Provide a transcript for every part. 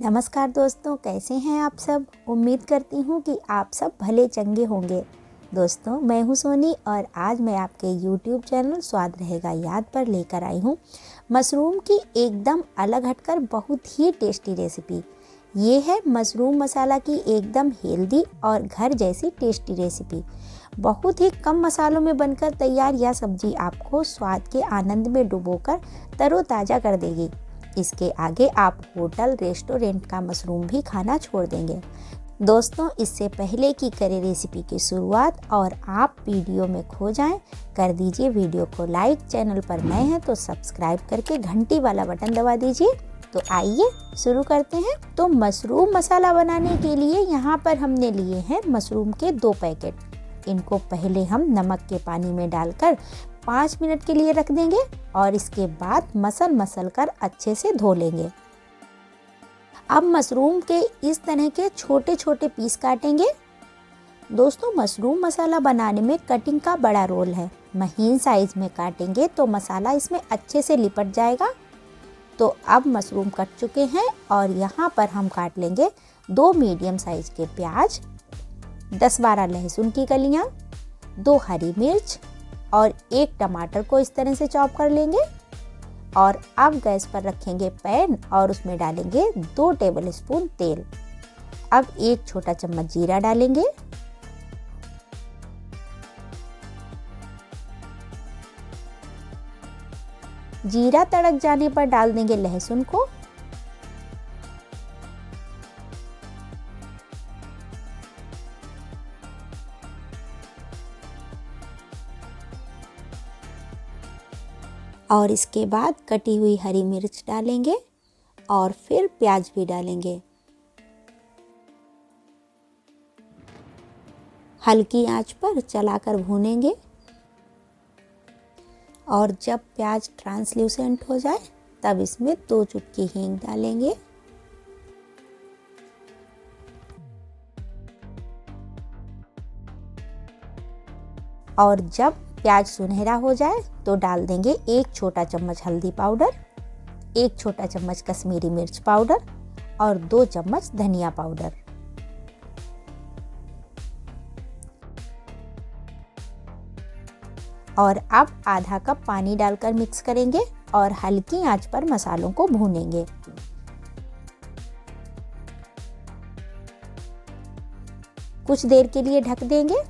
नमस्कार दोस्तों, कैसे हैं आप सब। उम्मीद करती हूँ कि आप सब भले चंगे होंगे। दोस्तों, मैं हूँ सोनी और आज मैं आपके YouTube चैनल स्वाद रहेगा याद पर लेकर आई हूँ मशरूम की एकदम अलग हटकर बहुत ही टेस्टी रेसिपी। ये है मशरूम मसाला की एकदम हेल्दी और घर जैसी टेस्टी रेसिपी। बहुत ही कम मसालों में बनकर तैयार यह सब्जी आपको स्वाद के आनंद में डुबोकर तरोताज़ा कर देगी। इसके आगे आप होटल रेस्टोरेंट का मशरूम भी खाना छोड़ देंगे। दोस्तों, इससे पहले कि करें रेसिपी की शुरुआत और आप वीडियो में खो जाएं, कर दीजिए वीडियो को लाइक। चैनल पर नए हैं तो सब्सक्राइब करके घंटी वाला बटन दबा दीजिए। तो आइए शुरू करते हैं। तो मशरूम मसाला बनाने के लिए यहाँ पर हमने लिए हैं मशरूम के 2 पैकेट। इनको पहले हम नमक के पानी में डालकर 5 मिनट के लिए रख देंगे और इसके बाद मसल कर अच्छे से धो लेंगे। अब मशरूम के इस तरह के छोटे छोटे पीस काटेंगे। दोस्तों, मशरूम मसाला बनाने में कटिंग का बड़ा रोल है। महीन साइज में काटेंगे तो मसाला इसमें अच्छे से लिपट जाएगा। तो अब मशरूम कट चुके हैं और यहाँ पर हम काट लेंगे 2 मीडियम साइज के प्याज, 10-12 लहसुन की कलियाँ, 2 हरी मिर्च और 1 टमाटर को इस तरह से चॉप कर लेंगे। और अब गैस पर रखेंगे पैन और उसमें डालेंगे 2 टेबलस्पून तेल। अब 1 छोटा चम्मच जीरा डालेंगे। जीरा तड़क जाने पर डाल देंगे लहसुन को। और इसके बाद कटी हुई हरी मिर्च डालेंगे और फिर प्याज भी डालेंगे। हल्की आंच पर चलाकर भूनेंगे और जब प्याज ट्रांसल्यूसेंट हो जाए तब इसमें 2 चुटकी हींग डालेंगे। और जब प्याज सुनहरा हो जाए तो डाल देंगे 1 छोटा चम्मच हल्दी पाउडर, 1 छोटा चम्मच कश्मीरी मिर्च पाउडर और 2 चम्मच धनिया पाउडर। और अब आधा कप पानी डालकर मिक्स करेंगे और हल्की आंच पर मसालों को भूनेंगे। कुछ देर के लिए ढक देंगे।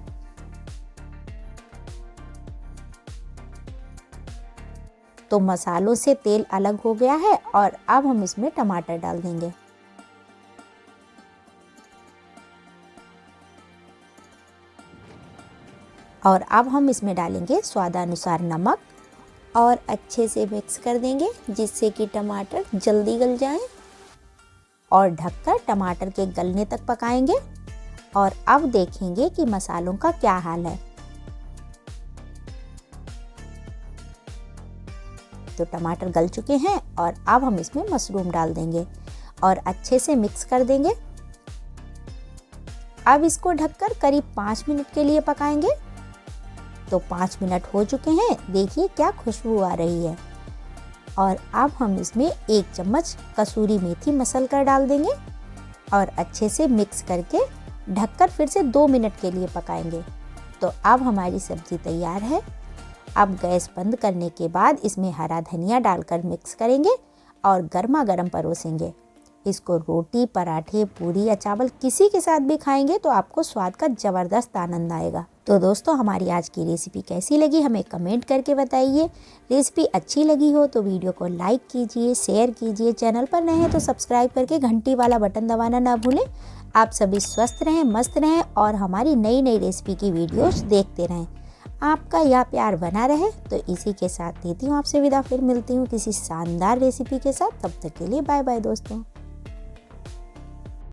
तो मसालों से तेल अलग हो गया है और अब हम इसमें टमाटर डाल देंगे। और अब हम इसमें डालेंगे स्वादानुसार नमक और अच्छे से मिक्स कर देंगे जिससे कि टमाटर जल्दी गल जाएं। और ढककर टमाटर के गलने तक पकाएंगे। और अब देखेंगे कि मसालों का क्या हाल है। तो टमाटर गल चुके हैं और अब हम इसमें मशरूम डाल देंगे और अच्छे से मिक्स कर देंगे। अब इसको ढककर करीब 5 मिनट के लिए पकाएंगे। तो 5 मिनट हो चुके हैं, देखिए क्या खुशबू आ रही है। और अब हम इसमें 1 चम्मच कसूरी मेथी मसल कर डाल देंगे और अच्छे से मिक्स करके ढककर फिर से 2 मिनट के लिए पकाएंगे। तो अब हमारी सब्जी तैयार है। अब गैस बंद करने के बाद इसमें हरा धनिया डालकर मिक्स करेंगे और गर्मा गर्म परोसेंगे। इसको रोटी, पराठे, पूरी या चावल किसी के साथ भी खाएंगे तो आपको स्वाद का ज़बरदस्त आनंद आएगा। तो दोस्तों, हमारी आज की रेसिपी कैसी लगी हमें कमेंट करके बताइए। रेसिपी अच्छी लगी हो तो वीडियो को लाइक कीजिए, शेयर कीजिए। चैनल पर नए हैं तो सब्सक्राइब करके घंटी वाला बटन दबाना ना भूलें। आप सभी स्वस्थ रहें, मस्त रहें और हमारी नई नई रेसिपी की वीडियोस देखते रहें। आपका यह प्यार बना रहे। तो इसी के साथ देती हूँ आपसे विदा। फिर मिलती हूँ किसी शानदार रेसिपी के साथ। तब तक के लिए बाय बाय दोस्तों।